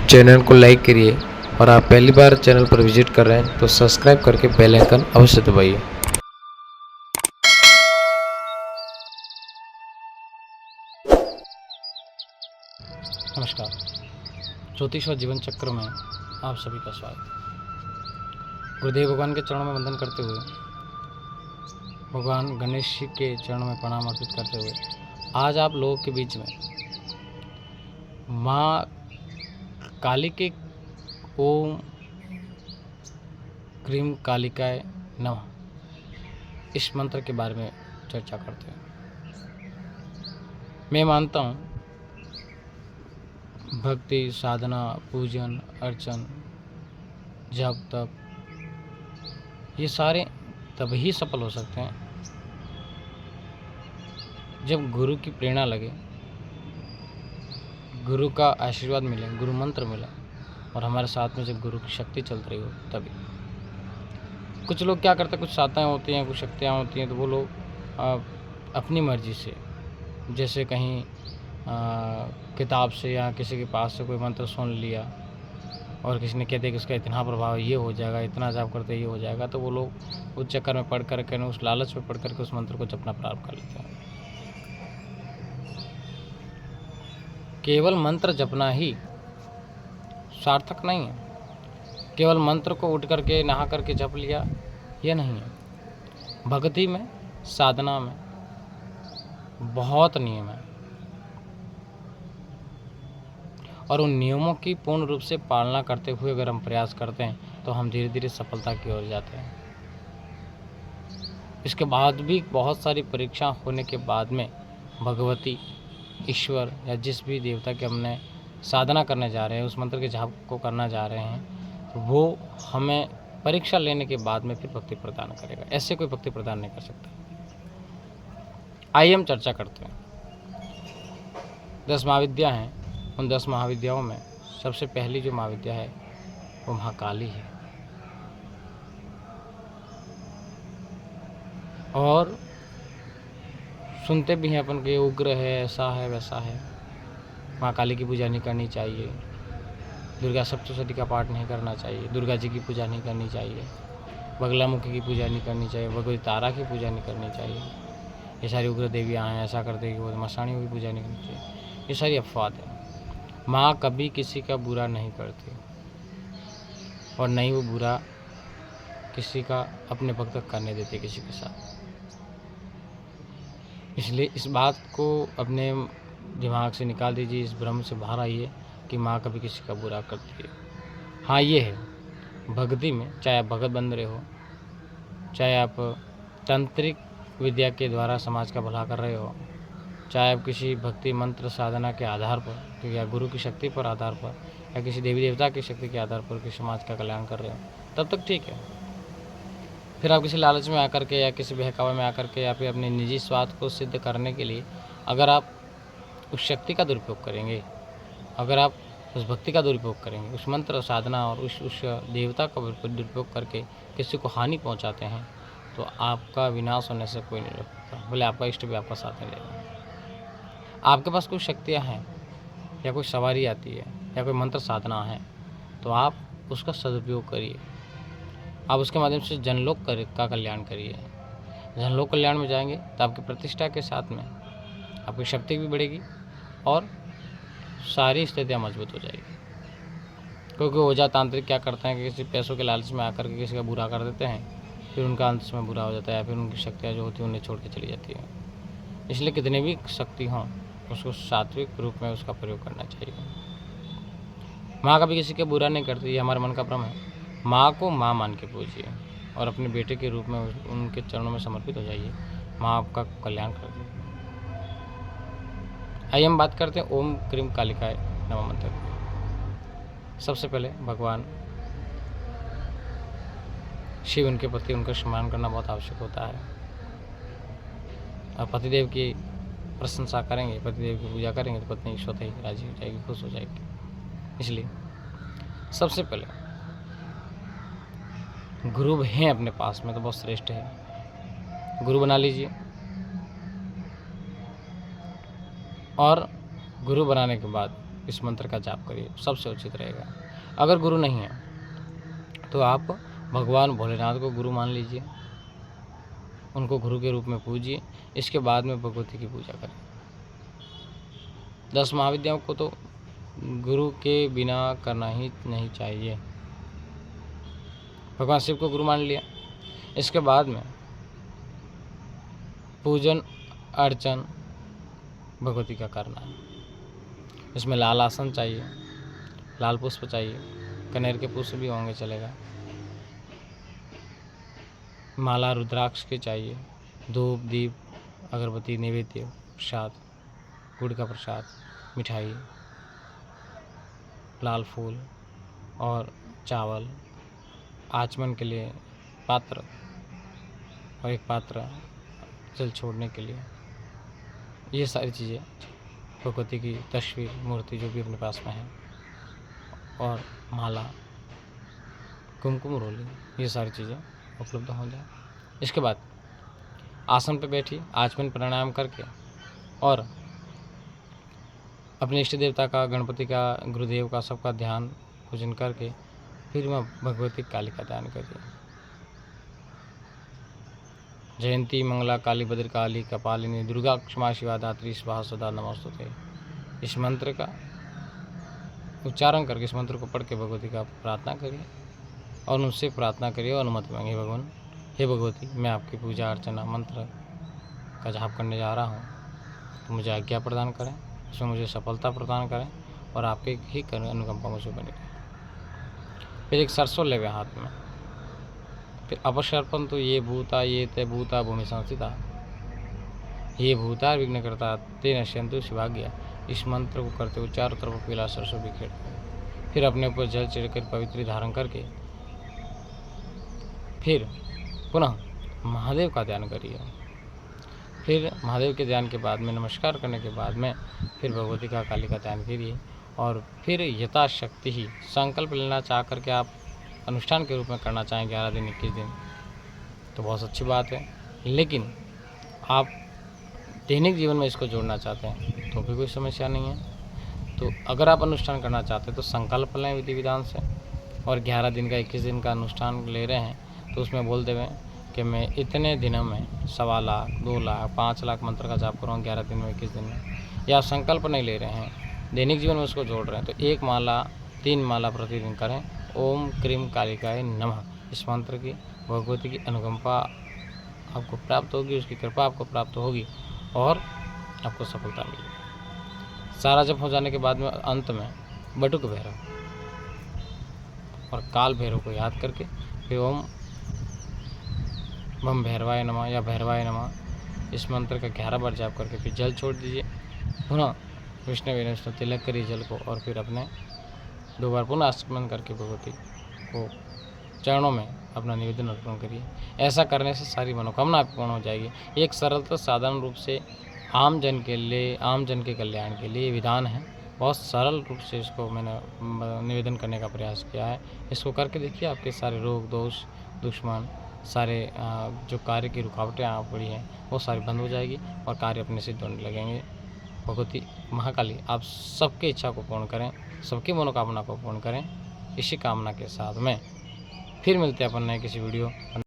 Channel को like करिए और आप पहली बार चैनल पर विजिट कर रहे हैं तो सब्सक्राइब करके बेल आइकन अवश्य दबाइए। नमस्कार, ज्योतिष और जीवन चक्र में आप सभी का स्वागत है। गुरुदेव भगवान के चरणों में वंदन करते हुए, भगवान गणेश जी के चरणों में प्रणाम अर्पित करते हुए आज आप लोगों के बीच में माँ काली के ओम क्रीम कालिकाय नमः इस मंत्र के बारे में चर्चा करते हैं। मैं मानता हूँ भक्ति, साधना, पूजन, अर्चन, जप, तप ये सारे तभी सफल हो सकते हैं जब गुरु की प्रेरणा लगे, गुरु का आशीर्वाद मिले, गुरु मंत्र मिले और हमारे साथ में जब गुरु की शक्ति चल रही हो तभी। कुछ लोग क्या करते हैं, कुछ साधनाएँ होती हैं, कुछ शक्तियाँ होती हैं तो वो लोग अपनी मर्जी से, जैसे कहीं किताब से या किसी के पास से कोई मंत्र सुन लिया और किसी ने कहते कि उसका इतना प्रभाव ये हो जाएगा, इतना जाप करते ये हो जाएगा, तो वो लोग उस चक्कर में पढ़ करके, उस लालच में पढ़ करके उस मंत्र को जपना प्रारंभ कर लेते हैं। केवल मंत्र जपना ही सार्थक नहीं है। केवल मंत्र को उठ करके नहा करके जप लिया यह नहीं है। भक्ति में, साधना में बहुत नियम है और उन नियमों की पूर्ण रूप से पालना करते हुए अगर हम प्रयास करते हैं तो हम धीरे धीरे सफलता की ओर जाते हैं। इसके बाद भी बहुत सारी परीक्षा होने के बाद में भगवती, ईश्वर या जिस भी देवता के हमने साधना करने जा रहे हैं, उस मंत्र के जाप को करना जा रहे हैं, तो वो हमें परीक्षा लेने के बाद में फिर भक्ति प्रदान करेगा। ऐसे कोई भक्ति प्रदान नहीं कर सकता। आइए हम चर्चा करते हैं। 10 महाविद्या हैं। उन 10 महाविद्याओं में सबसे पहली जो महाविद्या है वो महाकाली है। और सुनते भी हैं अपन के उग्र है, ऐसा है, वैसा है। महाकाली की पूजा नहीं करनी चाहिए, दुर्गा सप्तशती का पाठ नहीं करना चाहिए, दुर्गा जी की पूजा नहीं करनी चाहिए, बगलामुखी की पूजा नहीं करनी चाहिए, भगवती तारा की पूजा नहीं करनी चाहिए। ये सारी उग्र देवियाँ हैं, ऐसा करते कि वो मसाणियों की पूजा नहीं करनी चाहिए। ये सारी अफवाद है। माँ कभी किसी का बुरा नहीं करती और नहीं वो बुरा किसी का अपने भक्त करने देते किसी के साथ। इसलिए इस बात को अपने दिमाग से निकाल दीजिए, इस भ्रम से बाहर आइए कि माँ कभी किसी का बुरा करती है। हाँ, ये है भक्ति में, चाहे आप भगत बन रहे हो, चाहे आप तांत्रिक विद्या के द्वारा समाज का भला कर रहे हो, चाहे आप किसी भक्ति मंत्र साधना के आधार पर या गुरु की शक्ति पर आधार पर या किसी देवी देवता की शक्ति के आधार पर किसी समाज का कल्याण कर रहे हो, तब तक ठीक है। फिर आप किसी लालच में आकर के या किसी बहकावे में आकर के या फिर अपने निजी स्वार्थ को सिद्ध करने के लिए अगर आप उस शक्ति का दुरुपयोग करेंगे, अगर आप उस भक्ति का दुरुपयोग करेंगे, उस मंत्र साधना और उस देवता का दुरुपयोग करके किसी को हानि पहुँचाते हैं, तो आपका विनाश होने से कोई नहीं रोक सकता। बोले आपका इष्ट भी आपका साथ नहीं देगा। आपके पास कोई शक्तियाँ हैं या कोई सवारी आती है या कोई मंत्र साधना है तो आप उसका सदुपयोग करिए। आप उसके माध्यम से जनलोक का कल्याण करिए। जनलोक कल्याण में जाएंगे तो आपकी प्रतिष्ठा के साथ में आपकी शक्ति भी बढ़ेगी और सारी स्थितियाँ मजबूत हो जाएगी। क्योंकि ओझा तांत्रिक क्या करते हैं कि किसी पैसों के लालच में आकर के किसी का बुरा कर देते हैं, फिर उनका अंत में बुरा हो जाता है या फिर उनकी शक्तियाँ जो होती हैं उन्हें छोड़ के चली जाती है। इसलिए कितने भी शक्ति हों उसको सात्विक रूप में उसका प्रयोग करना चाहिए। माँ कभी किसी का बुरा नहीं करती, ये हमारे मन का भ्रम है। माँ को माँ मान के पूजिए और अपने बेटे के रूप में उनके चरणों में समर्पित हो जाइए। माँ आपका कल्याण कर देगी। आइए हम बात करते हैं ओम क्रीम कालिकाय नमः मंत्र की। सबसे पहले भगवान शिव, उनके प्रति उनका सम्मान करना बहुत आवश्यक होता है। और पतिदेव की प्रशंसा करेंगे, पतिदेव की पूजा करेंगे तो पत्नी स्वतः ही राजी हो जाएगी, खुश हो जाएगी। इसलिए सबसे पहले गुरु हैं अपने पास में तो बहुत श्रेष्ठ है, गुरु बना लीजिए। और गुरु बनाने के बाद इस मंत्र का जाप करिए, सबसे उचित रहेगा। अगर गुरु नहीं है तो आप भगवान भोलेनाथ को गुरु मान लीजिए, उनको गुरु के रूप में पूजिए। इसके बाद में भगवती की पूजा करें। 10 महाविद्याओं को तो गुरु के बिना करना ही नहीं चाहिए। भगवान शिव को गुरु मान लिया। इसके बाद में पूजन अर्चन भगवती का करना है। इसमें लाल आसन चाहिए, लाल पुष्प चाहिए, कनेर के पुष्प भी होंगे चलेगा, माला रुद्राक्ष के चाहिए, धूप दीप अगरबत्ती नैवेद्य प्रसाद, गुड़ का प्रसाद, मिठाई, लाल फूल और चावल, आचमन के लिए पात्र और एक पात्र जल छोड़ने के लिए। ये सारी चीज़ें, भगवती की तस्वीर मूर्ति जो भी अपने पास में है, और माला, कुमकुम रोली, ये सारी चीज़ें उपलब्ध हो जाए। इसके बाद आसन पर बैठी आचमन प्राणायाम करके और अपने इष्ट देवता का, गणपति का, गुरुदेव का, सबका ध्यान पूजन करके फिर मैं भगवती काली का ध्यान करिए। जयंती मंगला काली भद्रकाली कपालिनी दुर्गा क्षमा शिवा धात्री स्वाहा सदा नमस्तुते। इस मंत्र का उच्चारण करके, इस मंत्र को पढ़ के भगवती का प्रार्थना करिए और उनसे प्रार्थना करिए और अनुमति मांगिए। भगवान, हे भगवती, मैं आपकी पूजा अर्चना मंत्र का जाप करने जा रहा हूँ, तो मुझे आज्ञा प्रदान करें, उसमें मुझे सफलता प्रदान करें और आपके ही अनुकंपा मुझे बनी रहे। फिर एक सरसों लेवे हाथ में, फिर अपसर्पण तो ये भूता ये ते भूता भूमि संस्थिता, ये भूता विघ्न करता ते नश्यंतु शिवाज्ञा। इस मंत्र को करते हुए चारों तरफ पीला सरसों बिखेर, फिर अपने ऊपर जल चढ़कर पवित्र धारण करके फिर पुनः महादेव का ध्यान करिए। फिर महादेव के ध्यान के बाद में, नमस्कार करने के बाद में, फिर भगवती का काली का ध्यान करिए और फिर यथाशक्ति ही संकल्प लेना चाह करके आप अनुष्ठान के रूप में करना चाहें 11 दिन 21 दिन, तो बहुत अच्छी बात है। लेकिन आप दैनिक जीवन में इसको जोड़ना चाहते हैं तो भी कोई समस्या नहीं है। तो अगर आप अनुष्ठान करना चाहते हैं तो संकल्प लें विधि विधान से, और 11 दिन का 21 दिन का अनुष्ठान ले रहे हैं तो उसमें बोल देवें कि मैं इतने दिनों में 1.25 लाख 2 लाख 5 लाख मंत्र का जाप करूँ 11 दिन में 21 दिन में। या आप संकल्प नहीं ले रहे हैं, दैनिक जीवन में उसको जोड़ रहे हैं, तो 1 माला 3 माला प्रतिदिन करें। ओम क्रीम कालिकाय नमः, इस मंत्र की भगवती की अनुकंपा आपको प्राप्त होगी, उसकी कृपा आपको प्राप्त होगी और आपको सफलता मिलेगी। सारा जप हो जाने के बाद में अंत में बटुक भैरव और काल भैरव को याद करके फिर ओम बम भैरवाय नमः या भैरवाय नमः इस मंत्र का 11 बार जाप करके फिर जल छोड़ दीजिए। पुनः विष्णु तिलक करिए जल को और फिर अपने 2 बार पुनः आचमन करके भगवती को चरणों में अपना निवेदन अर्पण करिए। ऐसा करने से सारी मनोकामना आपकी पूर्ण हो जाएगी। एक सरलता साधारण रूप से आम जन के कल्याण के लिए विधान है। बहुत सरल रूप से इसको मैंने निवेदन करने का प्रयास किया है। इसको करके देखिए, आपके सारे रोग दोष दुश्मन सारे जो कार्य की रुकावटें आ पड़ी हैं वो सारी बंद हो जाएगी और कार्य अपने सिद्ध होने लगेंगे। भगवती महाकाली आप सबकी इच्छा को पूर्ण करें, सबकी मनोकामना को पूर्ण करें। इसी कामना के साथ में फिर मिलते हैं अपन नए किसी वीडियो